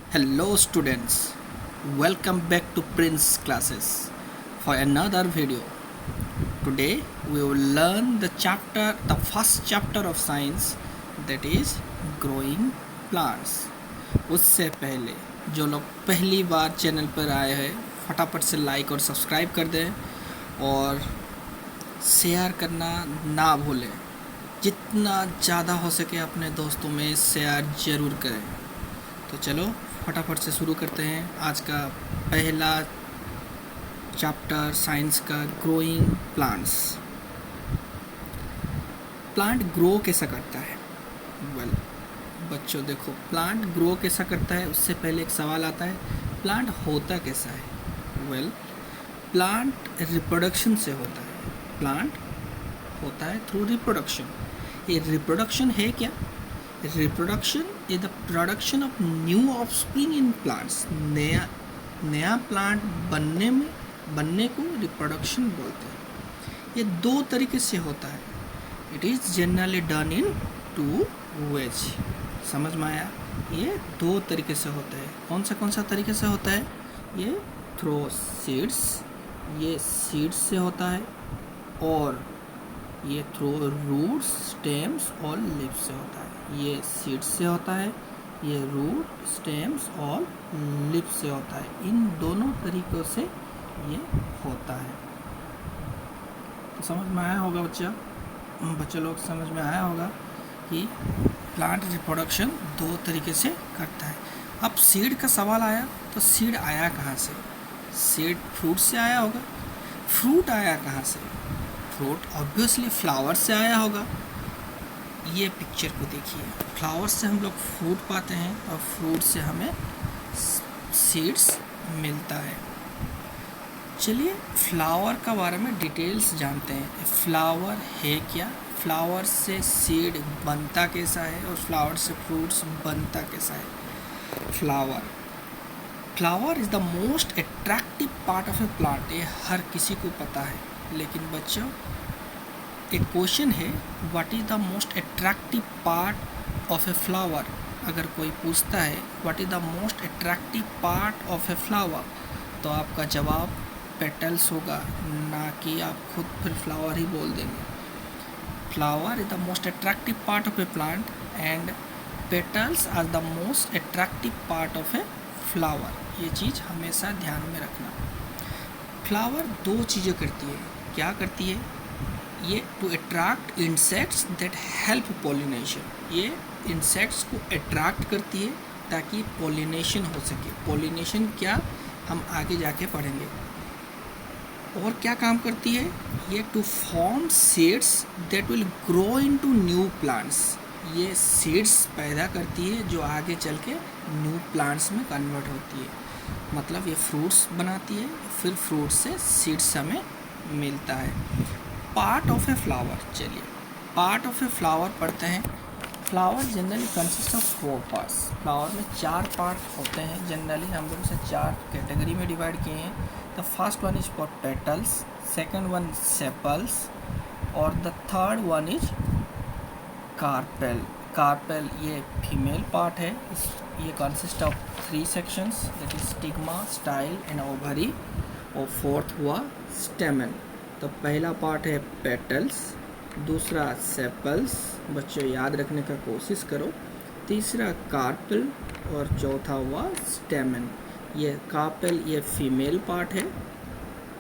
Hello students, welcome back to Prince classes for another video. Today we will learn the first chapter of science, that is growing plants. उससे पहले जो लोग पहली बार channel पर आए हैं फटाफट से लाइक और सब्सक्राइब कर दें और शेयर करना ना भूलें। जितना ज़्यादा हो सके अपने दोस्तों में शेयर ज़रूर करें। तो चलो फटाफट से शुरू करते हैं आज का पहला चैप्टर साइंस का, ग्रोइंग प्लांट्स। प्लांट ग्रो कैसा करता है? बच्चों देखो, प्लांट ग्रो कैसा करता है उससे पहले एक सवाल आता है, प्लांट होता कैसा है? प्लांट रिप्रोडक्शन से होता है। प्लांट होता है थ्रू रिप्रोडक्शन। ये रिप्रोडक्शन है क्या? Reproduction is the production of new offspring in plants. नया प्लांट बनने को रिप्रोडक्शन बोलते हैं। ये दो तरीके से होता है। It is generally done in 2 ways। समझ में आया? ये दो तरीके से होता है। कौन सा तरीके से होता है? ये थ्रू सीड्स, ये सीड्स से होता है, और ये थ्रू रूट्स, स्टेम्स और लिव्स से होता है। ये सीड्स से होता है, ये रूट, स्टेम्स और लिव्स से होता है। इन दोनों तरीक़ों से ये होता है। तो समझ में आया होगा बच्चे लोग समझ में आया होगा कि प्लांट रिप्रोडक्शन दो तरीके से करता है। अब सीड का सवाल आया, तो सीड आया कहाँ से? सीड फ्रूट से आया होगा। फ्रूट आया कहाँ से? फ्रूट ऑब्वियसली फ्लावर से आया होगा। ये पिक्चर को देखिए, फ्लावर से हम लोग फ्रूट पाते हैं और फ्रूट से हमें सीड्स मिलता है। चलिए फ्लावर का बारे में डिटेल्स जानते हैं। फ्लावर है क्या? फ्लावर से सीड बनता कैसा है और फ्लावर से फ्रूट्स बनता कैसा है? Flower is the most attractive part of a plant. ये हर किसी को पता है, लेकिन बच्चों एक क्वेश्चन है, what is the most attractive part of a flower? अगर कोई पूछता है what is the most attractive part of a flower, तो आपका जवाब पेटल्स होगा, ना कि आप खुद फिर फ्लावर ही बोल देंगे। Flower is the most attractive part of a plant and petals are the most attractive part of a flower. ये चीज़ हमेशा ध्यान में रखना। फ्लावर दो चीज़ें करती है। क्या करती है? ये to attract insects that help pollination. ये इंसेक्ट्स को अट्रैक्ट करती है ताकि पॉलिनेशन हो सके। पॉलिनेशन क्या, हम आगे जाके पढ़ेंगे। और क्या काम करती है? ये to form seeds that will grow into new plants. ये सीड्स पैदा करती है जो आगे चल के न्यू प्लांट्स में कन्वर्ट होती है। मतलब ये फ्रूट्स बनाती है, फिर फ्रूट से सीड्स हमें मिलता है। पार्ट ऑफ ए फ्लावर, चलिए पार्ट ऑफ ए फ्लावर पढ़ते हैं। Flower generally consist of 4 parts. Flower में 4 पार्ट होते हैं। जनरली हम लोग इसे 4 कैटेगरी में डिवाइड किए हैं। The first one is for petals, second one sepals, और the third one is carpel. Carpel ये फीमेल पार्ट है। ये consist of 3 sections, that is stigma, style and ovary, और फोर्थ हुआ स्टेमन। तो पहला पार्ट है पेटल्स, दूसरा सेपल्स, बच्चों याद रखने का कोशिश करो, तीसरा कार्पेल, और चौथा हुआ स्टेमन। ये कार्पेल ये फीमेल पार्ट है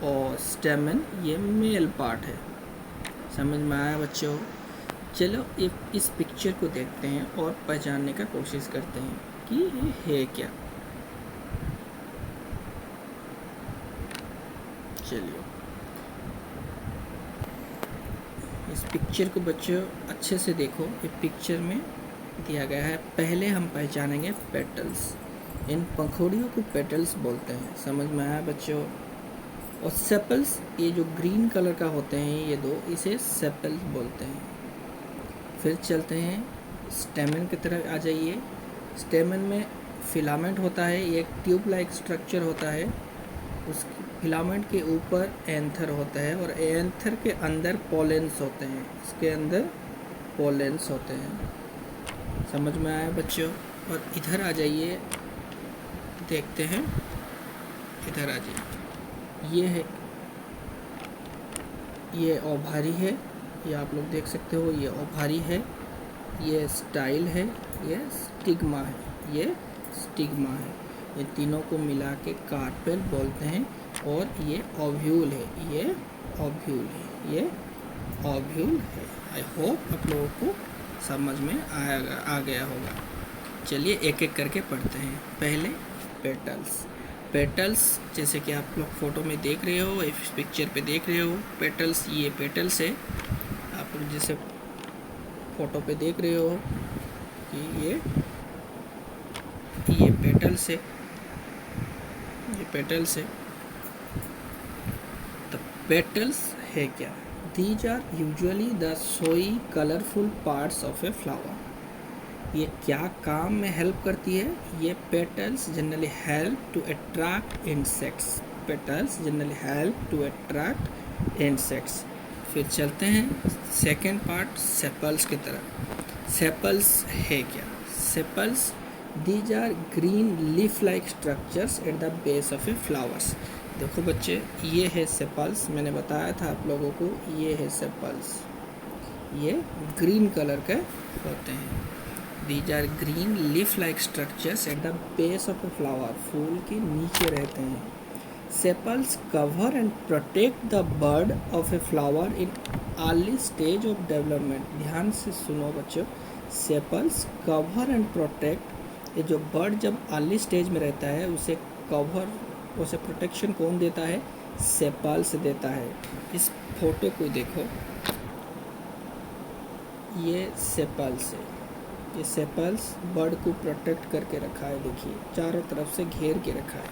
और स्टेमन ये मेल पार्ट है। समझ में आया बच्चों? चलो इस पिक्चर को देखते हैं और पहचानने का कोशिश करते हैं कि ये है क्या। चलिए इस पिक्चर को बच्चों अच्छे से देखो। ये पिक्चर में दिया गया है। पहले हम पहचानेंगे पेटल्स। इन पंखुड़ियों को पेटल्स बोलते हैं। समझ में आया बच्चों? और सेपल्स ये जो ग्रीन कलर का होते हैं, ये दो, इसे सेपल्स बोलते हैं। फिर चलते हैं स्टेमन की तरफ आ जाइए। स्टेमन में फिलामेंट होता है, ये एक ट्यूब लाइक स्ट्रक्चर होता है। उस फिलामेंट के ऊपर एंथर होता है और एंथर के अंदर पोलेंस होते हैं। इसके अंदर पोलेंस होते हैं। समझ में आया बच्चों? और इधर आ जाइए, देखते हैं, इधर आ जाइए। ये है, ये ओभारी है, ये आप लोग देख सकते हो, ये ओभारी है, ये स्टाइल है, ये स्टिग्मा है, ये स्टिग्मा है। ये तीनों को मिला के कार्पेल बोलते हैं। और ये ओव्यूल है, ये ओव्यूल है, ये ओव्यूल है। आई होप आप लोगों को समझ में आ गया होगा। चलिए एक एक करके पढ़ते हैं। पहले पेटल्स। पेटल्स जैसे कि आप लोग फोटो में देख रहे हो, इस पिक्चर पे देख रहे हो, पेटल्स, ये पेटल्स है। आप लोग जैसे फोटो पे देख रहे हो कि ये पेटल्स है, ये पेटल्स है। तो पेटल्स है क्या? These are usually the showy colorful parts of a flower. ये क्या काम में हेल्प करती है? ये petals generally help to attract insects. Petals generally help to attract insects. फिर चलते हैं सेकेंड पार्ट, सेपल्स की तरफ। सेपल्स है क्या? Sepals, these are green leaf like structures at the base of a flowers. देखो बच्चे, ये है सेपल्स, मैंने बताया था आप लोगों को, ये है सेपल्स, ये ग्रीन कलर के होते हैं। These are green leaf like structures at the base of a flower, फूल के नीचे रहते हैं। Sepals cover and protect the bud of a flower in early stage of development. ध्यान से सुनो बच्चों, सेपल्स कवर एंड प्रोटेक्ट, ये जो बर्ड जब अर्ली स्टेज में रहता है उसे कवर, उसे प्रोटेक्शन कौन देता है? सेपल्स देता है। इस फोटो को देखो, ये सेपल्स है, ये सेपल्स बर्ड को प्रोटेक्ट करके रखा है। देखिए चारों तरफ से घेर के रखा है।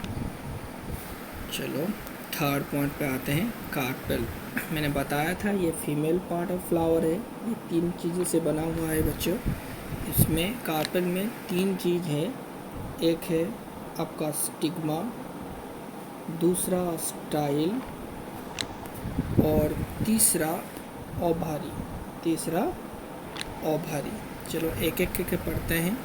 चलो थर्ड पॉइंट पे आते हैं, कार्पेल। मैंने बताया था ये फीमेल पार्ट ऑफ फ्लावर है, ये 3 चीज़ों से बना हुआ है बच्चों। इसमें कार्पेल में 3 चीज़ है। एक है आपका स्टिग्मा, दूसरा स्टाइल और तीसरा ओभारी, तीसरा ओभारी। चलो एक एक करके पढ़ते हैं।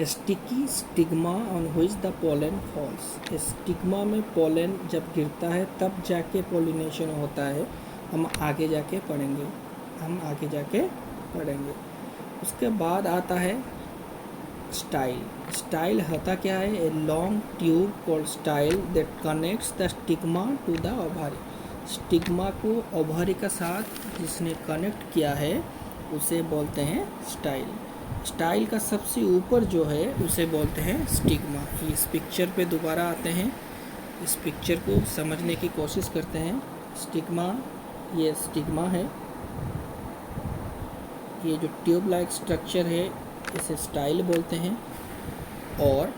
Sticky stigma on which the pollen falls. Stigma में पोलन जब गिरता है तब जाके पोलिनेशन होता है। हम आगे जाके पढ़ेंगे, हम आगे जाके पढ़ेंगे। उसके बाद आता है स्टाइल। स्टाइल होता क्या है? A long tube called style that connects the stigma to the ovary. Stigma को ओभारी का साथ जिसने कनेक्ट किया है उसे बोलते हैं स्टाइल। स्टाइल का सबसे ऊपर जो है उसे बोलते हैं स्टिग्मा। इस पिक्चर पे दोबारा आते हैं, इस पिक्चर को समझने की कोशिश करते हैं। स्टिग्मा, ये स्टिग्मा है, ये जो ट्यूब लाइक स्ट्रक्चर है इसे स्टाइल बोलते हैं। और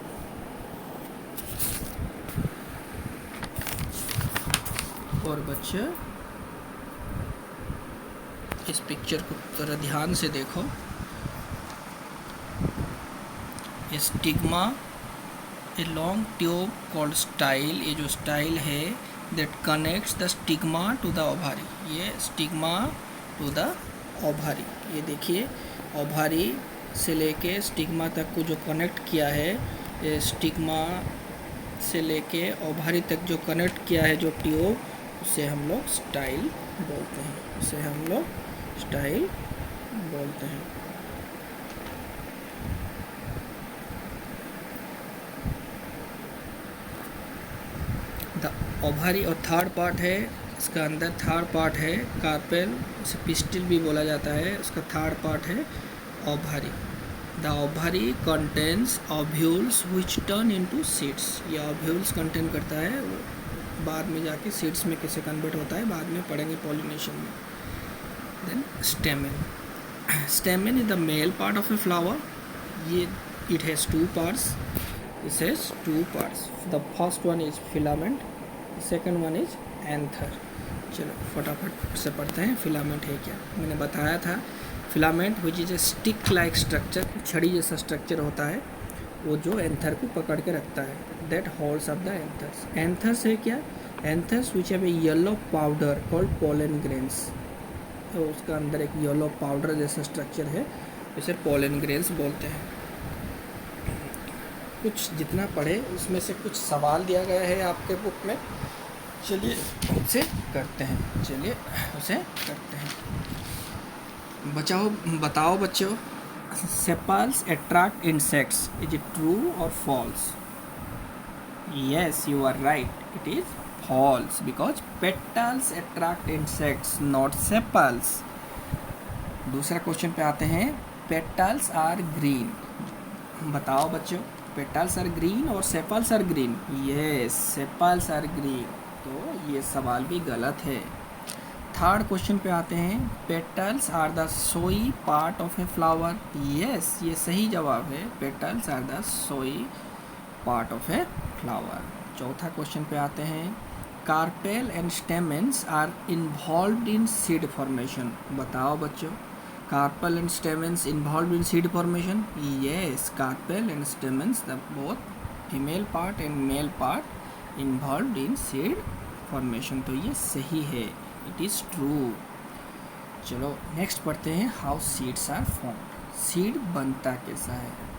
बच्चे इस पिक्चर को थोड़ा ध्यान से देखो। Stigma, a long tube called style, ये जो स्टाइल है that connects the stigma to the ovary. ये स्टिग्मा टू द ओभारी, ये देखिए ओभारी से लेके स्टिग्मा तक को जो कनेक्ट किया है, ये स्टिग्मा से लेके ओभारी तक जो कनेक्ट किया है जो ट्यूब, उसे हम लोग स्टाइल बोलते हैं, उसे हम लोग स्टाइल बोलते हैं। द ओभारी और थर्ड पार्ट है, इसका अंदर थर्ड पार्ट है कार्पेल, उसे पिस्टिल भी बोला जाता है। उसका थर्ड पार्ट है ovary. The ovary contains ovules which turn into seeds. यह ओव्यूल्स कंटेन करता है, वो बाद में जाके सीड्स में कैसे कन्वर्ट होता है बाद में पढ़ेंगे पॉलिनेशन में। Then stamen. Stamen is the male part of a flower. ये it has 2 parts. It has 2 parts. The first one is filament, the second one is anther. चलो फटाफट से पढ़ते हैं। फिलामेंट है क्या? मैंने बताया था filament which is a stick like structure, छड़ी जैसा स्ट्रक्चर होता है वो जो एंथर को पकड़ के रखता है। That holds up the anthers. Anthers है क्या? Anthers which have a yellow powder called pollen grains. तो उसका अंदर एक येलो पाउडर जैसा स्ट्रक्चर है, इसे पोलन ग्रेन्स बोलते हैं। कुछ जितना पढ़े उसमें से कुछ सवाल दिया गया है आपके बुक में, चलिए उसे करते हैं। बताओ बच्चों, sepals attract insects, is it true और false? Yes, you are right. It is false because petals attract insects, not sepals. दूसरा क्वेश्चन पे आते हैं, petals are green. बताओ बच्चों, petals are green और sepals are green? Yes, sepals are green. तो ये सवाल भी गलत है। थर्ड क्वेश्चन पे आते हैं, petals are the showy part of a flower. Yes, ये सही जवाब है, petals are the showy part of a flower. चौथा क्वेश्चन पे आते हैं, carpel and stamens are involved in seed formation. बताओ बच्चों, carpel and stamens involved in seed formation? Yes, carpel and stamens the both female part and male part involved in seed formation. तो ये सही है, it is true. चलो next पढ़ते हैं, how seeds are formed. Seed बनता कैसा है?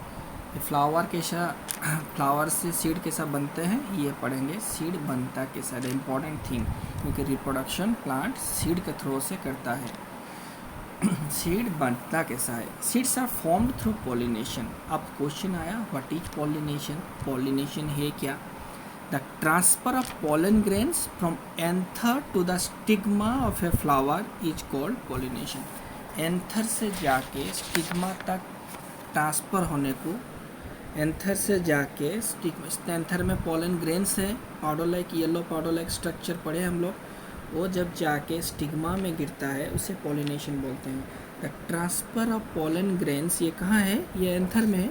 फ्लावर से सीड कैसा बनते हैं ये पढ़ेंगे। सीड बनता कैसा है, द इम्पॉर्टेंट थिंग, क्योंकि रिप्रोडक्शन प्लांट सीड के थ्रू से करता है। सीड बनता कैसा है? Seeds are formed through pollination. अब क्वेश्चन आया, व्हाट इज पॉलिनेशन? पॉलिनेशन है क्या? The transfer of pollen grains from anther to the stigma of a flower is called pollination. Anther से जाके स्टिग्मा तक ट्रांसफ़र होने को, एंथर से जाके स्टिग्मा, एंथर में पॉलन ग्रेन्स है, powder like, yellow powder like structure पढ़े हम लोग, वो जब जाके स्टिग्मा में गिरता है उसे पॉलिनेशन बोलते हैं। The transfer of pollen grains, ये कहाँ है? ये एंथर में है।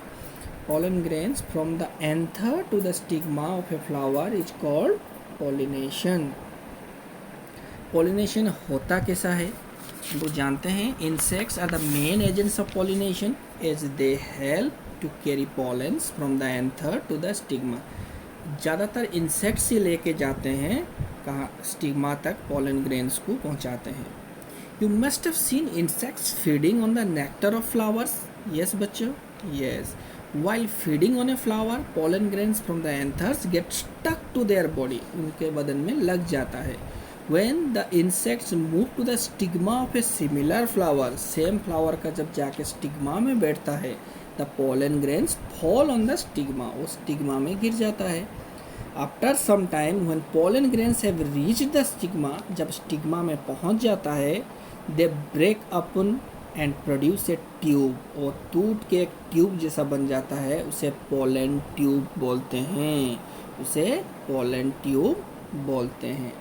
Pollen grains from the anther to the stigma of a flower is called pollination. Pollination होता कैसा है वो जानते हैं। Insects are the main agents of pollination as they help to carry pollens from the anther to the stigma. ज़्यादातर insects ही लेके जाते हैं कहाँ? स्टिग्मा तक पॉलन ग्रेन्स को पहुँचाते हैं। You must have seen insects feeding on the nectar of flowers. Yes बच्चों, yes. While feeding on a flower, pollen grains from the anthers get stuck to their body, उनके बदन में लग जाता है। When the insects move to the stigma of a similar flower, same flower का जब जाके स्टिग्मा में बैठता है, the pollen grains fall on the stigma, वो स्टिग्मा में गिर जाता है। After some time, when pollen grains have reached the stigma, जब स्टिग्मा में पहुंच जाता है, they break open and produce a tube, और टूट के एक ट्यूब जैसा बन जाता है, उसे pollen tube बोलते हैं, उसे pollen tube बोलते हैं।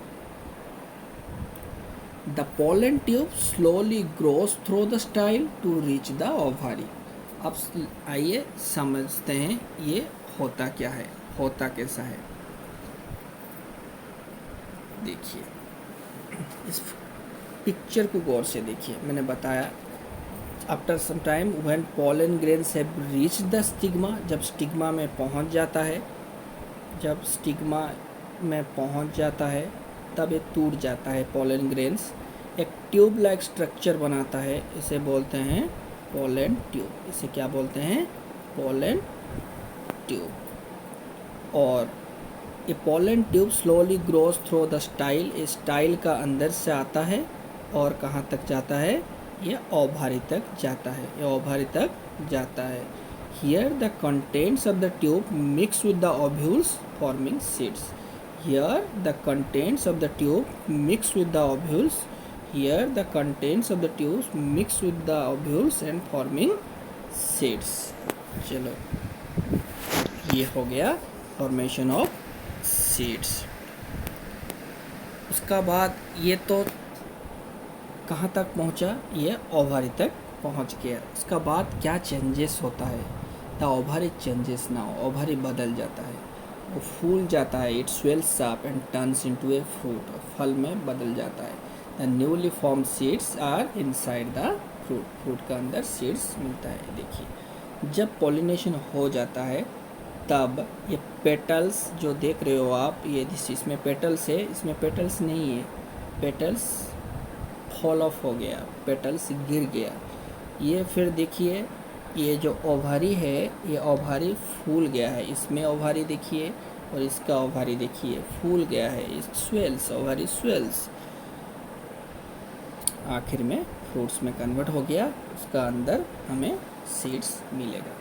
The pollen tube slowly grows through the style to reach the ovary. अब आइए समझते हैं ये होता क्या है, होता कैसा है। देखिए इस पिक्चर को गौर से देखिए, मैंने बताया after some time when pollen grains have reached the stigma, जब स्टिग्मा में पहुंच जाता है, जब स्टिग्मा में पहुंच जाता है तब ये टूट जाता है। पॉलन ग्रेन्स एक ट्यूब लाइक स्ट्रक्चर बनाता है, इसे बोलते हैं पॉलन ट्यूब। इसे क्या बोलते हैं? Pollen tube. और ये pollen tube slowly grows through the style, इस स्टाइल का अंदर से आता है और कहाँ तक जाता है? ये ओवरी तक जाता है, ये ओवरी तक जाता है। Here the contents of the tube mix with the ovules forming seeds. Here the contents of the tube mix with the ovules. Here the contents of the tubes mix with the ovules and forming seeds. चलो ये हो गया formation of seeds। उसका बाद ये तो कहाँ तक पहुँचा? ये ओवरी तक पहुँच गया। उसका बाद क्या चेंजेस होता है? The ovary changes now, ovary बदल जाता है, वो फूल जाता है। It swells up and turns into a fruit, फल में बदल जाता है। The newly form seeds are inside the fruit, fruit का अंदर सीड्स मिलता है। देखिए जब पॉलिनेशन हो जाता है तब ये पेटल्स जो देख रहे हो आप, ये इसमें पेटल्स है, इसमें पेटल्स नहीं है, पेटल्स फॉल ऑफ हो गया, पेटल्स गिर गया। ये फिर देखिए ये जो ओवारी है, ये ओवारी फूल गया है, इसमें ओवारी देखिए और इसका ओवारी देखिए फूल गया है, इट स्वेल्स, ओवारी स्वेल्स, आखिर में फ्रूट्स में कन्वर्ट हो गया, उसका अंदर हमें सीड्स मिलेगा।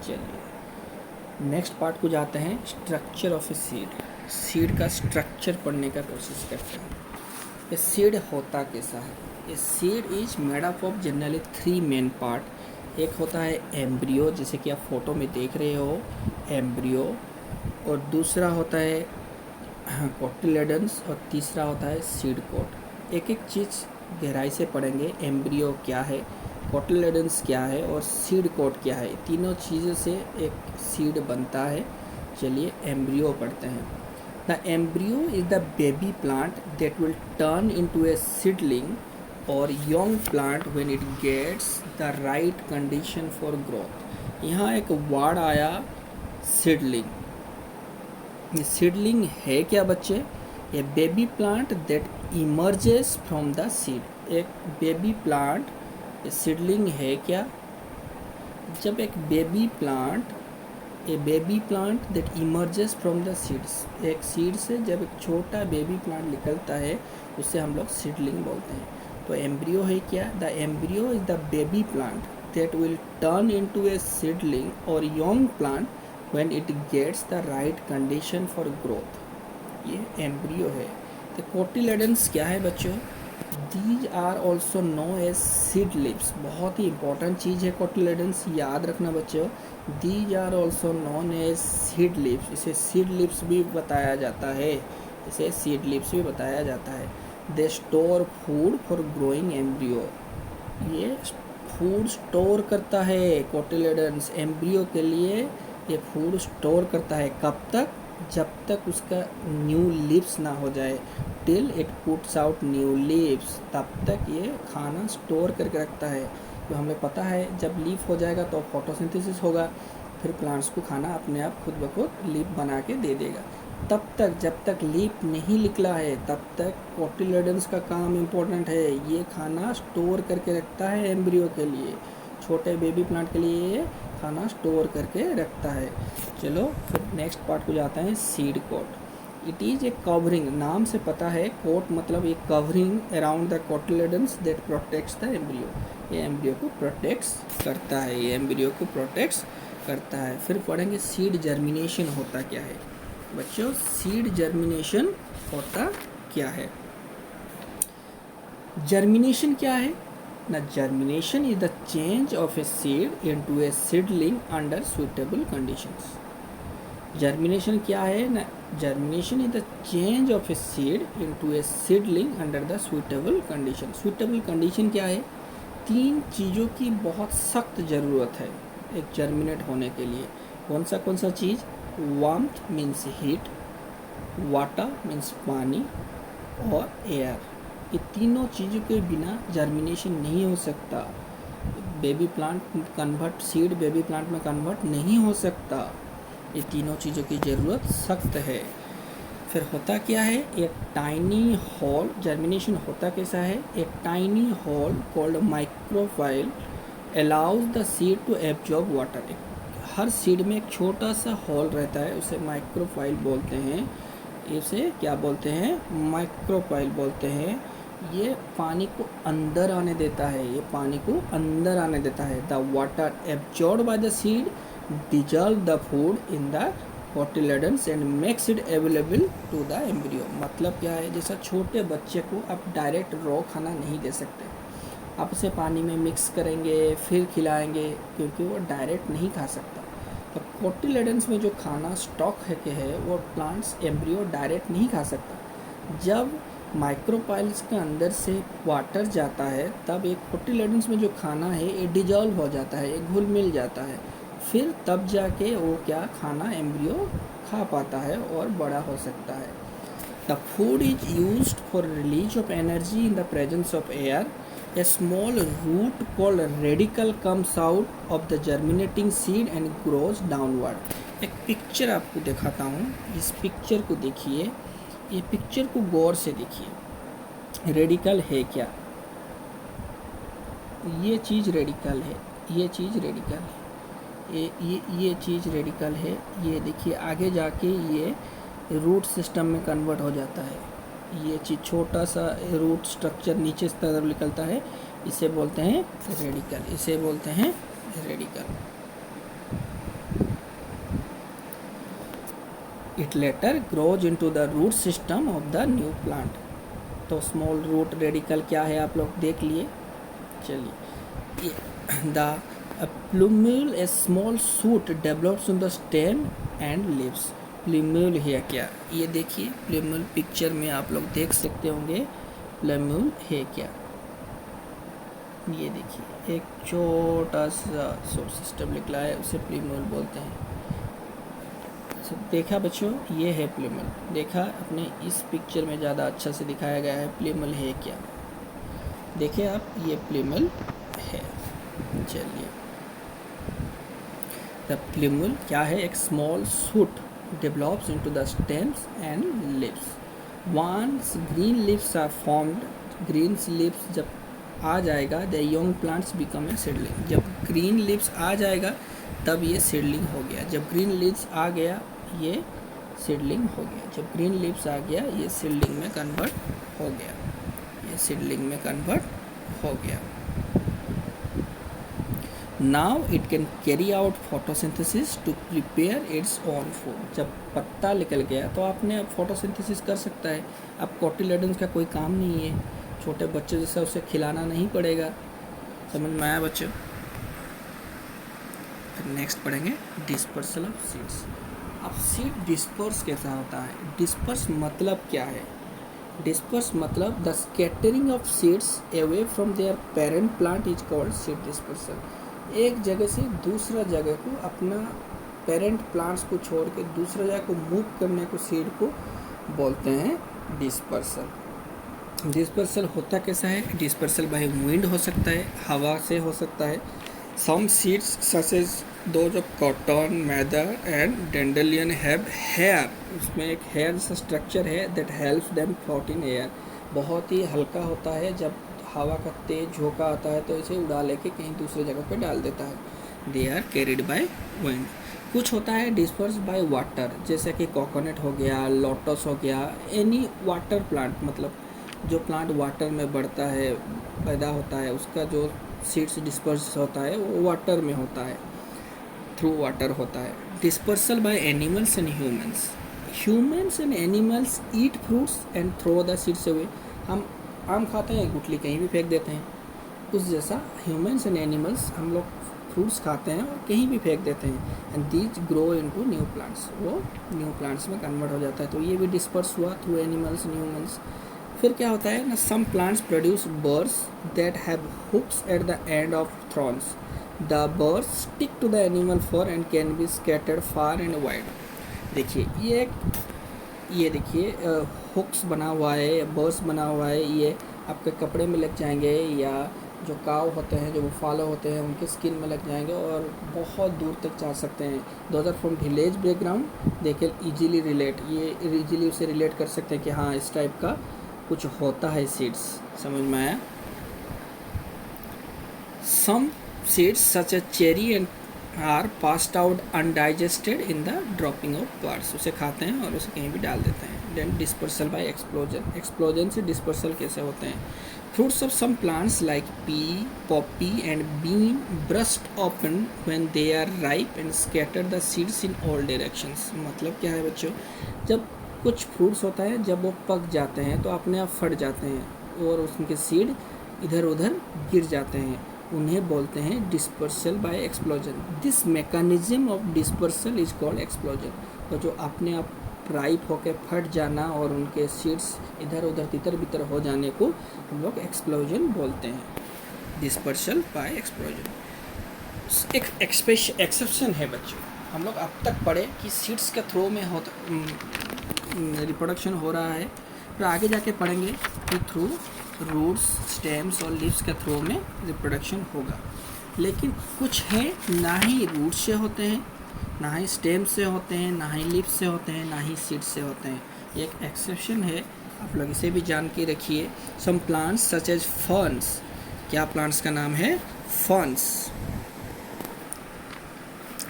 चलिए नेक्स्ट पार्ट को जाते हैं, structure of a seed. Seed का स्ट्रक्चर पढ़ने का कोशिश करते हैं। ए सीड होता कैसा है? A seed is made up of generally 3 main part. एक होता है एम्ब्रियो, जैसे कि आप फोटो में देख रहे हो एम्ब्रियो, और दूसरा होता है कोटिलेडन्स, और तीसरा होता है सीड कोट। एक एक चीज़ गहराई से पढ़ेंगे, एम्ब्रियो क्या है, कोटिलेडन्स क्या है और सीड कोट क्या है। तीनों चीज़ों से एक सीड बनता है। चलिए एम्ब्रियो पढ़ते हैं। The embryo is the baby plant that will turn into a seedling और young plant when it gets the right condition for growth. यहाँ एक वर्ड आया सीडलिंग। ये सीडलिंग है क्या बच्चे? A baby plant that emerges from the seed. एक baby plant seedling है क्या? जब एक baby plant, a baby plant that emerges from the seeds, एक सीड से जब एक छोटा बेबी प्लांट निकलता है उसे हम लोग सीडलिंग बोलते हैं। तो एम्ब्रियो है क्या? The embryo is the baby plant that will turn into a seedling और young plant when it gets the right condition for growth. ये एम्ब्रियो है। तो कोटिलेडन्स क्या है बच्चों? These are also known as seed leaves. बहुत ही important चीज़ है कोटिलेडन्स, याद रखना बच्चों। These are also known as seed leaves. इसे सीड लिप्स भी बताया जाता है, इसे सीड लिप्स भी बताया जाता है। They store food for growing embryo. ये फूड स्टोर करता है कोटिलेडन्स, एम्ब्रियो के लिए ये फूड स्टोर करता है। कब तक? जब तक उसका न्यू लिप्स ना हो जाए, till it puts out new leaves, तब तक ये खाना स्टोर करके रखता है। तो हमें पता है जब लीफ हो जाएगा तो फोटोसिंथेसिस होगा, फिर प्लांट्स को खाना अपने आप खुद ब खुद लीफ बना के दे देगा। तब तक जब तक लीफ नहीं निकला है तब तक कोटिलेडन्स का काम इम्पोर्टेंट है। ये खाना स्टोर करके रखता है एम्ब्रियो के लिए, छोटे बेबी प्लांट के लिए ये खाना स्टोर करके रखता है। चलो फिर नेक्स्ट पार्ट को जाते हैं, seed coat. It is a covering, नाम से पता है, कोट मतलब एक covering around the cotyledons that protects the embryo. ये एम्ब्रियो को प्रोटेक्ट्स करता है, ये एम्ब्रियो को प्रोटेक्ट्स करता है। फिर पढ़ेंगे सीड जर्मिनेशन होता क्या है। बच्चों सीड जर्मिनेशन होता क्या है? जर्मिनेशन क्या है ना? Germination is the change of a seed into a seedling under suitable conditions. Germination क्या है ना? Germination is the change of a seed into a seedling under the suitable condition. Suitable condition क्या है? 3 चीज़ों की बहुत सख्त ज़रूरत है एक जर्मिनेट होने के लिए। कौन सा चीज़? Warmth means heat, water means पानी, और एयर। ये तीनों चीज़ों के बिना जर्मिनेशन नहीं हो सकता। Baby plant convert, seed baby plant में कन्वर्ट नहीं हो सकता। ये तीनों चीज़ों की ज़रूरत सख्त है। फिर होता क्या है? एक टाइनी होल, जर्मिनेशन होता कैसा है? एक tiny hole called micropyle allows the seed to absorb water. हर सीड में एक छोटा सा होल रहता है, उसे माइक्रोफाइल बोलते हैं। इसे क्या बोलते हैं? माइक्रोफाइल बोलते हैं। ये पानी को अंदर आने देता है, ये पानी को अंदर आने देता है। The water absorb by the seed dissolve the food in the cotyledons and makes it available to the embryo. मतलब क्या है? जैसा छोटे बच्चे को आप डायरेक्ट रॉ खाना नहीं दे सकते, आप उसे पानी में मिक्स करेंगे फिर खिलाएंगे, क्योंकि वो डायरेक्ट नहीं खा सकता। तो कोटिलेडन्स में जो खाना स्टॉक है वो प्लांट्स एम्ब्रियो डायरेक्ट नहीं खा सकता। जब माइक्रोपाइल्स के अंदर से वाटर जाता है तब एक कोटिलेडन्स में जो खाना है ये डिजॉल्व हो जाता है, ये घुल मिल जाता है, फिर तब जाके वो क्या खाना एम्ब्रियो खा पाता है और बड़ा हो सकता है। The food is used for release of energy in the presence of air. A small root called radical comes out of the germinating seed and grows downward। एक पिक्चर आपको दिखाता हूँ, इस पिक्चर को देखिए, ये पिक्चर को गौर से देखिए। रेडिकल है क्या? ये चीज़ रेडिकल है। ये चीज़ रेडिकल है, ये चीज़ रेडिकल है। ये देखिए आगे जाके ये रूट सिस्टम में कन्वर्ट हो जाता है। ये चीज़ छोटा सा रूट स्ट्रक्चर नीचे से तरफ निकलता है, इसे बोलते हैं रेडिकल, इसे बोलते हैं radicle. It later grows into the root system of the new plant. तो स्मॉल रूट रेडिकल क्या है आप लोग देख लिए। चलिए, the plumule a small shoot develops in the stem and leaves. Plumule है क्या, ये देखिए प्लूम्यूल पिक्चर में आप लोग देख सकते होंगे। प्लूम्यूल है क्या, ये देखिए एक छोटा सा शूट सिस्टम निकला है, उसे प्लूम्यूल बोलते हैं। देखा बच्चों, ये है प्लूम्यूल। देखा अपने इस पिक्चर में ज़्यादा अच्छा से दिखाया गया है प्लूम्यूल है क्या। देखिए आप, ये प्लूम्यूल है। चलिए, द प्लूम्यूल क्या है, एक small shoot develops into the stems and leaves. Once green leaves are formed, green leaves जब आ जाएगा, the young plants become a seedling. जब ग्रीन लीव्स आ जाएगा तब ये सीडलिंग हो गया। जब ग्रीन लीव्स आ गया ये सीडलिंग हो गया। जब ग्रीन लीव्स आ गया ये सीडलिंग में कन्वर्ट हो गया, ये सीडलिंग में कन्वर्ट हो गया। Now it can carry out photosynthesis to prepare its own food. जब पत्ता निकल गया तो आपने अब फोटोसिंथेसिस कर सकता है। अब कोटिलेडन्स का कोई काम नहीं है, छोटे बच्चे जैसा उसे खिलाना नहीं पड़ेगा। समझ में आया बच्चों। फिर नेक्स्ट पढ़ेंगे डिस्पर्सल ऑफ सीड्स। अब सीड डिस्पर्स कैसा होता है, डिस्पर्स मतलब क्या है। डिस्पर्स मतलब the scattering of seeds away from there parent plant is called seed dispersal. एक जगह से दूसरा जगह को, अपना पेरेंट प्लांट्स को छोड़ के दूसरा जगह को मूव करने को सीड को बोलते हैं डिस्पर्सल। डिस्पर्सल होता कैसा है, डिस्पर्सल बाय विंड हो सकता है, हवा से हो सकता है। Some seeds such as those of cotton, mather and dandelion have hair। उसमें एक हेयर जैसा स्ट्रक्चर है that helps them float in air। बहुत ही हल्का होता है, जब हवा का तेज झोंका आता है तो इसे उड़ा लेके कहीं दूसरे जगह पे डाल देता है। They are carried by wind। कुछ होता है डिस्पर्स बाय वाटर, जैसे कि कोकोनट हो गया, लोटस हो गया, एनी वाटर प्लांट, मतलब जो प्लांट वाटर में बढ़ता है, पैदा होता है, उसका जो सीड्स डिस्पर्स होता है वो वाटर में होता है, थ्रू वाटर होता है। Dispersal by animals and humans. Humans and animals eat fruits and throw the seeds away. हम आम खाते हैं, गुठली कहीं भी फेंक देते हैं, उस जैसा ह्यूमंस एंड एनिमल्स, हम लोग फ्रूट्स खाते हैं और कहीं भी फेंक देते हैं। And these grow into new plants, वो न्यू प्लांट्स में कन्वर्ट हो जाता है। तो ये भी डिस्पर्स हुआ थ्रू एनिमल्स एंड ह्यूमंस। फिर क्या होता है ना, some plants produce birds that have hooks at the end of thorns. The birds stick to the animal fur and can be scattered far and wide। देखिए ये देखिए hooks बना हुआ है, बर्ड्स बना हुआ है, ये आपके कपड़े में लग जाएंगे, या जो काव होते हैं, जो बुफालो होते हैं, उनके स्किन में लग जाएंगे और बहुत दूर तक जा सकते हैं। Those are from village background, they can easily relate, ये ईजिली उसे रिलेट कर सकते हैं कि हाँ इस टाइप का कुछ होता है सीड्स। समझ में आया। सम seeds such as cherry and are passed out undigested in the dropping of buds। उसे खाते हैं और उसे कहीं भी डाल देते हैं। Then dispersal by explosion। explosion से dispersal कैसे होते हैं। Fruits of some plants like pea, poppy and bean burst open when they are ripe and scatter the seeds in all directions। मतलब क्या है बच्चों, जब कुछ फ्रूट्स होता है, जब वो पक जाते हैं तो अपने आप फट जाते हैं और उनके सीड इधर उधर गिर जाते हैं, उन्हें बोलते हैं dispersal by explosion. This mechanism of dispersal is called explosion. तो जो अपने आप राइप होकर फट जाना और उनके सीड्स इधर उधर तितर बितर हो जाने को हम लोग एक्सप्लोजन बोलते हैं, डिस्पर्सल बाय एक्सप्लोजन। एक एक्सेप्शन है बच्चों, हम लोग अब तक पढ़े कि सीड्स के थ्रू में रिप्रोडक्शन हो रहा है, फिर आगे जाके पढ़ेंगे कि थ्रू रूट्स, स्टेम्स और लीव्स के थ्रू में रिप्रोडक्शन होगा। लेकिन कुछ हैं ना ही रूट्स से होते हैं, ना ही स्टेम्स से होते हैं, ना ही लीव्स से होते हैं, ना ही सीड्स से होते हैं। एक एक्सेप्शन है, आप लोग इसे भी जान के रखिए। Some plants such as ferns. क्या प्लांट्स का नाम है, फर्न्स।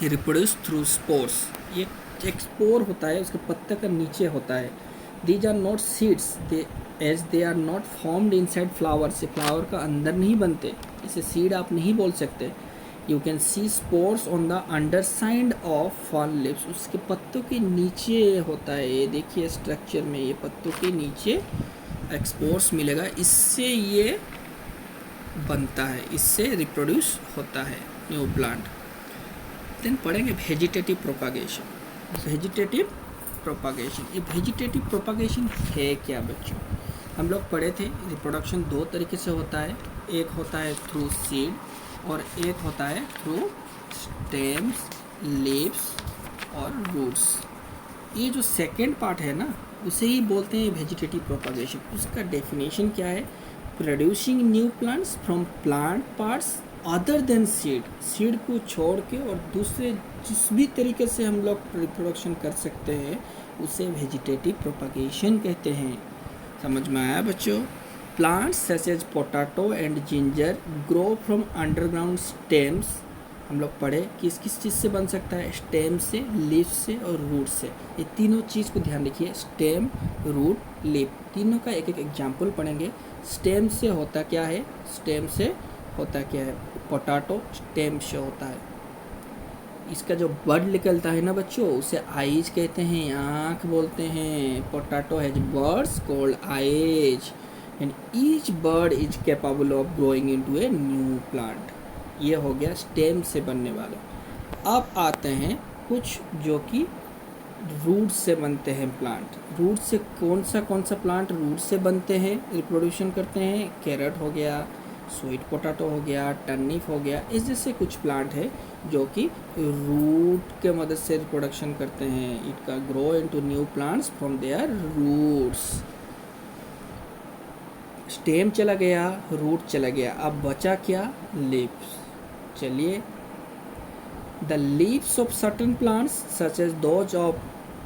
Reproduce through spores. ये एक स्पोर होता है, उसके पत्ते का नीचे होता है। These are not seeds, they as they are not formed inside flower, से फ्लावर का अंदर नहीं बनते, इसे सीड आप नहीं बोल सकते। You can see spores on the under side of fall lips, उसके पत्तों के नीचे होता है। ये देखिए स्ट्रक्चर में, ये पत्तों के नीचे एक स्पोर्स मिलेगा, इससे ये बनता है, इससे रिप्रोड्यूस होता है न्यू प्लांट। देन पढ़ेंगे वेजिटेटिव प्रोपागेशन। वेजिटेटिव प्रोपागेशन, ये वेजिटेटिव प्रोपागेशन है क्या बच्चों? हम लोग पढ़े थे रिप्रोडक्शन दो तरीके से होता है, एक होता है थ्रू सीड और एक होता है थ्रू स्टेम्स, लीव्स और रूट्स। ये जो सेकेंड पार्ट है ना, उसे ही बोलते हैं वेजिटेटिव प्रोपागेशन। उसका डेफिनेशन क्या है? Producing new plants from plant parts other than seed, seed को छोड़ के और दूसरे जिस भी तरीके से हम लोग रिप्रोडक्शन कर सकते हैं उसे वेजिटेटिव प्रोपागेशन कहते हैं। समझ में आया बच्चों? Plants such as potato and ginger grow from underground stems. हम लोग पढ़े किस किस चीज़ से बन सकता है? स्टेम से, लीफ से और रूट से। ये तीनों चीज़ को ध्यान रखिए, स्टेम, रूट, लीफ, तीनों का एक एक एग्जाम्पल पढ़ेंगे। स्टेम से होता क्या है? स्टेम से होता क्या है? पोटैटो स्टेम से होता है। इसका जो बड निकलता है ना बच्चों, उसे आइज कहते हैं, आँख बोलते हैं। Potato has birds called eyes and each bird is capable of growing into a new plant. ये हो गया स्टेम से बनने वाले। अब आते हैं कुछ जो कि रूट से बनते हैं प्लांट। रूट से कौन सा प्लांट रूट से बनते हैं, रिप्रोडक्शन करते हैं? कैरेट हो गया, स्वीट पोटैटो हो गया, टर्निप हो गया, इस जैसे कुछ प्लांट है जो कि रूट के मदद से रिप्रोडक्शन करते हैं। It can grow into new plants from their roots. Stem चला गया, रूट चला गया, अब बचा क्या? लीव्स। चलिए, the leaves of certain plants such as those of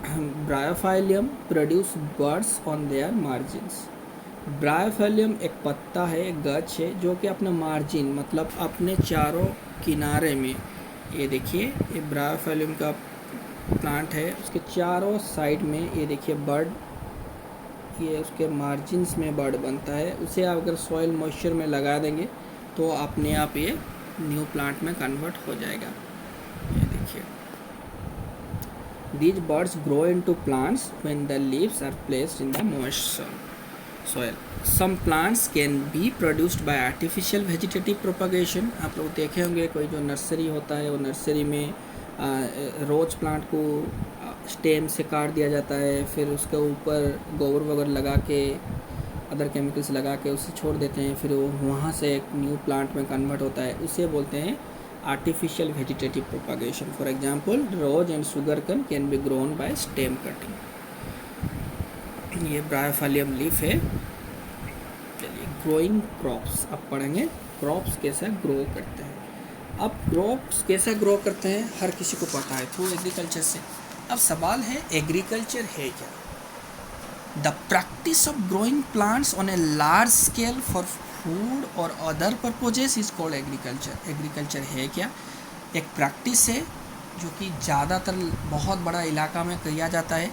bryophyllum produce buds on their margins. Bryophyllum एक पत्ता है, एक गछ है जो कि अपने मार्जिन मतलब अपने चारों किनारे में, ये देखिए ये ब्रायोफाइलियम का प्लांट है, उसके चारों साइड में ये देखिए बर्ड, ये उसके मार्जिन्स में बर्ड बनता है। उसे आप अगर सॉइल मॉइस्चर में लगा देंगे तो अपने आप ये न्यू प्लांट में कन्वर्ट हो जाएगा। ये देखिए, these birds grow into plants when the leaves are placed in the moist soil. Some plants can be produced by artificial vegetative propagation. आप लोग देखे होंगे कोई जो नर्सरी होता है, वो नर्सरी में रोज प्लांट को स्टेम से काट दिया जाता है, फिर उसके ऊपर गोबर वगैरह लगा के, अदर केमिकल्स लगा के उसे छोड़ देते हैं, फिर वो वहाँ से एक न्यू प्लांट में कन्वर्ट होता है। उसे बोलते हैं artificial vegetative propagation. For example, rose and sugar cane be grown by stem cutting. ये ब्रायोफाइलियम लीफ है। चलिए, ग्रोइंग क्रॉप्स अब पढ़ेंगे, क्रॉप्स कैसा ग्रो करते हैं। अब क्रॉप्स कैसा ग्रो करते हैं हर किसी को पता है, थ्रू एग्रीकल्चर से। अब सवाल है, एग्रीकल्चर है क्या? The practice of growing plants on a large scale for food और other purposes is called agriculture. Agriculture है क्या? एक प्रैक्टिस है जो कि ज़्यादातर बहुत बड़ा इलाका में किया जाता है,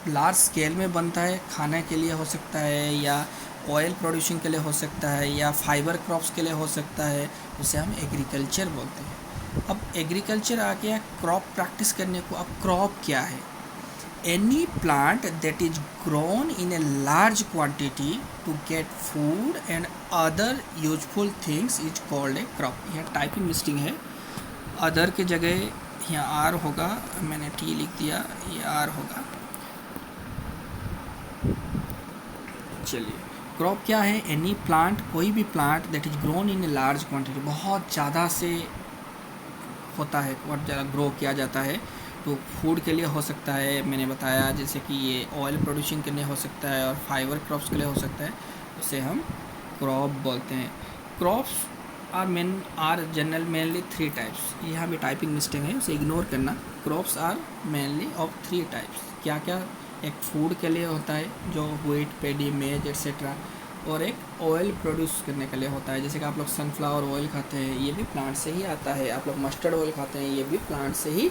लार्ज स्केल में बनता है, खाने के लिए हो सकता है या ऑयल प्रोड्यूसिंग के लिए हो सकता है या फाइबर क्रॉप्स के लिए हो सकता है, उसे हम एग्रीकल्चर बोलते हैं। अब एग्रीकल्चर आ गया क्रॉप प्रैक्टिस करने को। अब क्रॉप क्या है? Any plant that is grown in a large quantity to get food and other useful things is called a crop. यहाँ टाइपिंग मिस्टेक है, अदर के जगह यहाँ आर होगा, मैंने टी लिख दिया, ये आर होगा। चलिए, क्रॉप क्या है? एनी प्लांट, कोई भी plant that is grown in a large quantity, बहुत ज़्यादा से होता है, बहुत ज़्यादा ग्रो किया जाता है, तो फूड के लिए हो सकता है, मैंने बताया, जैसे कि ये ऑयल प्रोड्यूसिंग के लिए हो सकता है और फाइबर क्रॉप्स के लिए हो सकता है, उसे हम क्रॉप बोलते हैं। Crops are general mainly 3 types. यहाँ भी टाइपिंग मिस्टेक है, उसे इग्नोर करना। Crops are mainly of 3 types. क्या क्या? एक फूड के लिए होता है जो व्हीट, पेडी, मेज एट्सेट्रा, और एक ऑयल प्रोड्यूस करने के लिए होता है। जैसे कि आप लोग सनफ्लावर ऑयल खाते हैं, ये भी प्लांट से ही आता है। आप लोग मस्टर्ड ऑयल खाते हैं, ये भी प्लांट से ही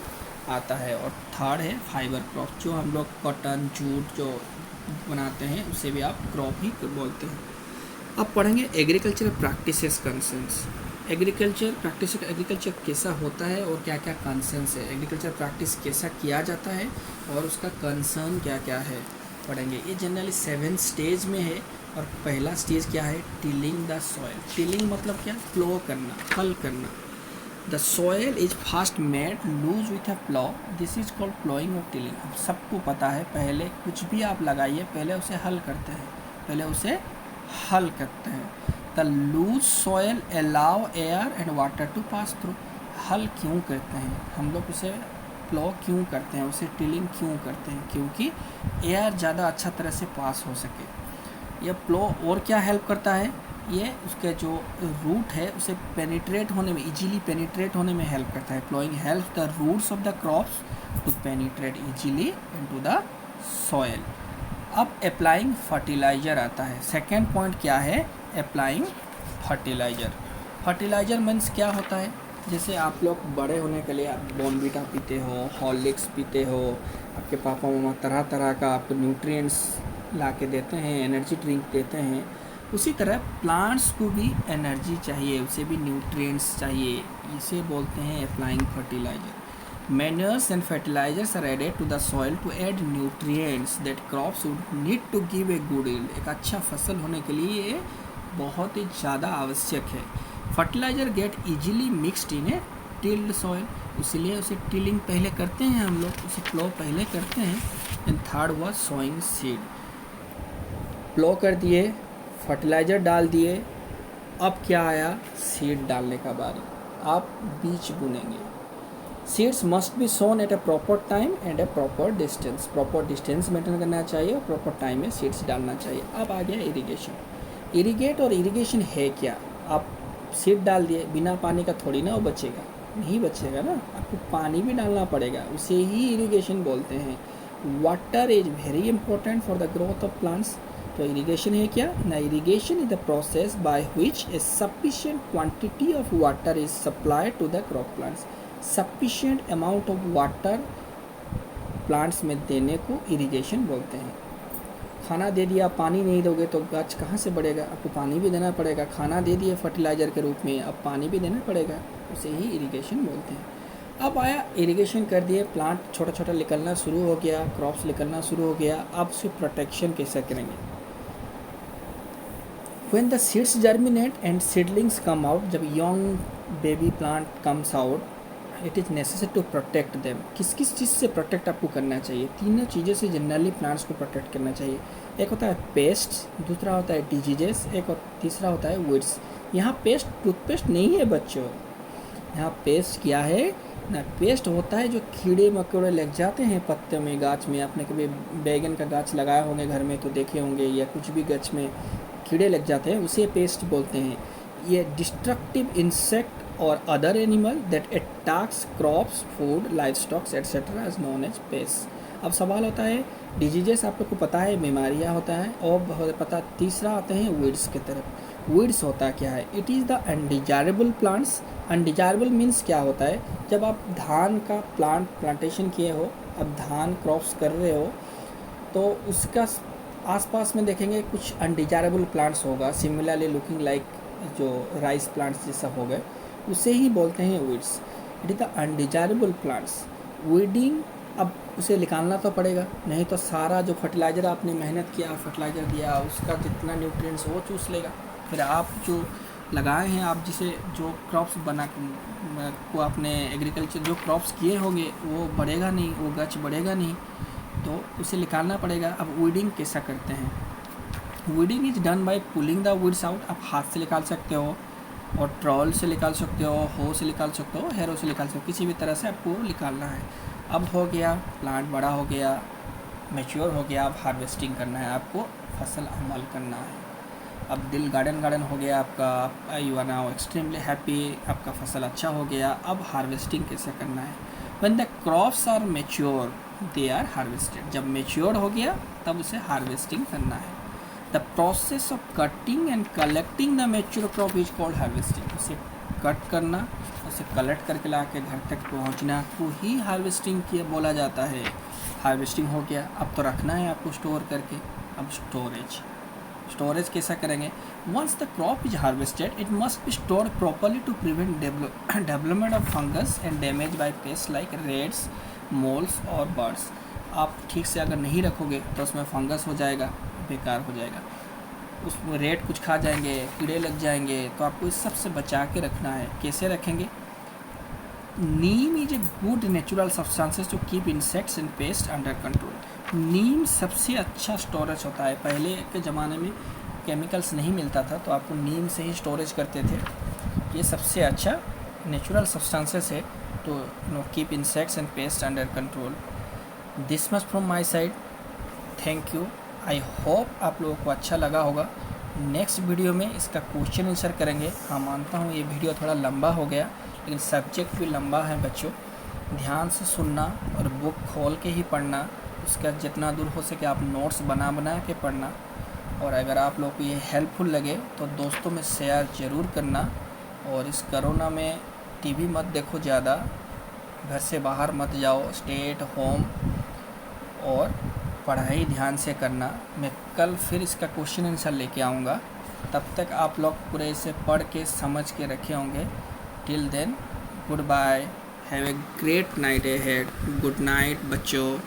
आता है। और थर्ड है फाइबर क्रॉप, जो हम लोग कॉटन जूट जो बनाते हैं उसे भी आप क्रॉप ही बोलते हैं। अब पढ़ेंगे एग्रीकल्चर प्रैक्टिसेस कंसर्न्स। एग्रीकल्चर कैसा होता है और क्या क्या कंसर्न्स है, एग्रीकल्चर प्रैक्टिस कैसा किया जाता है और उसका कंसर्न क्या क्या है पढ़ेंगे। ये जनरली 7 स्टेज में है। और पहला स्टेज क्या है, टिलिंग द सॉइल। टिलिंग मतलब क्या, प्लो करना, हल करना। The soil is first made loose with a plough, this is called ploughing और टिलिंग। अब सबको पता है, पहले कुछ भी आप लगाइए पहले उसे हल करते हैं, पहले उसे हल करते हैं। The loose soil allow air and water to pass through. हल क्यों करते हैं हम लोग, उसे प्लो क्यों करते हैं, उसे टिलिंग क्यों करते हैं, क्योंकि एयर ज़्यादा अच्छा तरह से पास हो सके। यह प्लो और क्या हेल्प करता है, ये उसके जो रूट है उसे पेनिट्रेट होने में, इजीली पेनिट्रेट होने में हेल्प करता है। Ploughing help the roots of the crops to penetrate easily into the soil. अब अप्लाइंग फर्टिलाइज़र आता है। सेकेंड पॉइंट क्या है, अप्लाइंग फर्टिलाइज़र। फर्टिलाइज़र मीन्स क्या होता है, जैसे आप लोग बड़े होने के लिए आप बॉर्नवीटा पीते हो, हॉर्लिक्स पीते हो, आपके पापा मम्मा तरह तरह का आपको न्यूट्रिएंट्स ला के देते हैं, एनर्जी ड्रिंक देते हैं। उसी तरह प्लांट्स को भी एनर्जी चाहिए, उसे भी न्यूट्रिएंट्स चाहिए, इसे बोलते हैं applying fertiliser. Manures and fertilizers are added to the soil to add nutrients that crops would need to give a good yield. एक अच्छा फसल होने के लिए ये बहुत ही ज़्यादा आवश्यक है। Fertiliser get easily mixed in a tilled soil, इसीलिए उसे टिलिंग पहले करते हैं हम लोग, उसे प्लो पहले करते हैं। एंड थर्ड हुआ सोइंग सीड। प्लो कर दिए, फर्टिलाइज़र डाल दिए, अब क्या आया, सीड डालने का बारी। आप बीज बुनेंगे। Seeds must be sown at a proper time and a proper distance. Proper distance maintain करना चाहिए और प्रॉपर टाइम में सीड्स डालना चाहिए। अब आ गया इरिगेशन। इरिगेट और इरिगेशन है क्या, आप सीड डाल दिए, बिना पानी का थोड़ी ना वो बचेगा, नहीं बचेगा ना, आपको पानी भी डालना पड़ेगा, उसे ही इरिगेशन बोलते हैं। Water is very important for the growth of plants. तो इरिगेशन है क्या ना, irrigation is the process by which a sufficient quantity of water is supplied to the crop plants. Sufficient amount of water plants में देने को irrigation बोलते हैं। खाना दे दिया, पानी नहीं दोगे तो गाछ कहाँ से बढ़ेगा, आपको पानी भी देना पड़ेगा। खाना दे दिए फर्टिलाइज़र के रूप में, अब पानी भी देना पड़ेगा, उसे ही इरिगेशन बोलते हैं। अब आया इरिगेशन कर दिए, प्लांट छोटा छोटा निकलना शुरू हो गया, क्रॉप्स निकलना शुरू हो गया, अब उससे प्रोटेक्शन कैसे करेंगे। When the seeds germinate and seedlings come out, जब young baby plant comes out, it is necessary to protect them। किस किस चीज़ से प्रोटेक्ट आपको करना चाहिए, तीनों चीज़ों से जनरली प्लांट्स को प्रोटेक्ट करना चाहिए। एक होता है पेस्ट, दूसरा होता है डिजीजेस, एक और तीसरा होता है वीड्स। यहाँ पेस्ट टूथपेस्ट नहीं है बच्चों, यहाँ पेस्ट क्या है ना, पेस्ट होता है जो कीड़े मकोड़े लग जाते हैं पत्ते में, गाछ में। आपने कभी बैगन का गाछ लगाया होंगे घर में तो देखे होंगे, या कुछ भी गाछ में कीड़े लग जाते हैं, उसे पेस्ट बोलते हैं। ये डिस्ट्रक्टिव इंसेक्ट और other animal that attacks crops, food, livestocks etcetera is known as pest. अब सवाल होता है, डिजीजेस आप लोग को पता है बीमारियां होता है, और पता तीसरा आते हैं वीड्स की तरफ। वीड्स होता क्या है, it is the undesirable plants. Undesirable means क्या होता है, जब आप धान का प्लांटेशन किए हो, अब धान क्रॉप्स कर रहे हो, तो उसका आसपास में देखेंगे कुछ अनडिजायरेबल प्लांट्स होगा, सिमिलरली लुकिंग लाइक जो राइस प्लांट्स जैसा हो गए, उसे ही बोलते हैं weeds. It is the undesirable plants. Weeding, अब उसे निकालना तो पड़ेगा, नहीं तो सारा जो फर्टिलाइज़र आपने मेहनत किया, फर्टिलाइज़र दिया, उसका जितना न्यूट्रिएंट्स वो चूस लेगा। फिर आप जो लगाए हैं, आप जिसे जो क्रॉप्स बना को आपने एग्रीकल्चर जो क्रॉप्स किए होंगे वो बढ़ेगा नहीं, वो गाछ बढ़ेगा नहीं, तो उसे निकालना पड़ेगा। अब वीडिंग कैसा करते हैं, weeding is done by pulling the weeds out. आप हाथ से निकाल सकते हो, और ट्रॉल से निकाल सकते हो से निकाल सकते हो, हैरो से निकाल सकते हो, किसी भी तरह से आपको निकालना है। अब हो गया, प्लांट बड़ा हो गया, मैच्योर हो गया, अब हार्वेस्टिंग करना है, आपको फसल अमल करना है। अब दिल गार्डन हो गया आपका, you are now extremely happy, आपका फसल अच्छा हो गया। अब हार्वेस्टिंग कैसे करना है, when the crops are mature they are harvested. जब मैच्योर हो गया तब उसे हार्वेस्टिंग करना है। The process of cutting and collecting the mature crop is called harvesting. उसे कट करना, उसे कलेक्ट करके ला के घर तक पहुंचना को ही हार्वेस्टिंग किया बोला जाता है। हार्वेस्टिंग हो गया, अब तो रखना है आपको स्टोर करके। अब स्टोरेज कैसा करेंगे? Once the crop is harvested it must be stored properly to prevent development of fungus and damage by pest like rats, moles और बर्ड्स। आप ठीक से अगर नहीं रखोगे तो उसमें फंगस हो जाएगा, बेकार हो जाएगा, उसमें रेड कुछ खा जाएंगे, कीड़े लग जाएंगे। तो आपको इस सब से बचा के रखना है। कैसे रखेंगे? Neem is a good natural substances to keep insects and pest under control. नीम सबसे अच्छा स्टोरेज होता है। पहले के ज़माने में केमिकल्स नहीं मिलता था तो आपको नीम से ही स्टोरेज करते थे। ये सबसे अच्छा नेचुरल सब्सटेंसेस है तो keep insects and pest under control. This much from my side, thank you. I hope आप लोगों को अच्छा लगा होगा। नेक्स्ट वीडियो में इसका क्वेश्चन आंसर करेंगे। हाँ, मानता हूँ ये वीडियो थोड़ा लंबा हो गया, लेकिन सब्जेक्ट भी लंबा है बच्चों। ध्यान से सुनना और बुक खोल के ही पढ़ना। उसका जितना दूर हो सके आप नोट्स बना के पढ़ना। और अगर आप लोग को ये हेल्पफुल लगे तो दोस्तों में शेयर ज़रूर करना। और इस कोरोना में टीवी मत देखो ज़्यादा, घर से बाहर मत जाओ, स्टे एट होम और पढ़ाई ध्यान से करना। मैं कल फिर इसका क्वेश्चन आंसर लेके आऊँगा। तब तक आप लोग पूरे इसे पढ़ के समझ के रखे होंगे। Till then, goodbye, have a great night ahead. Good night बच्चों।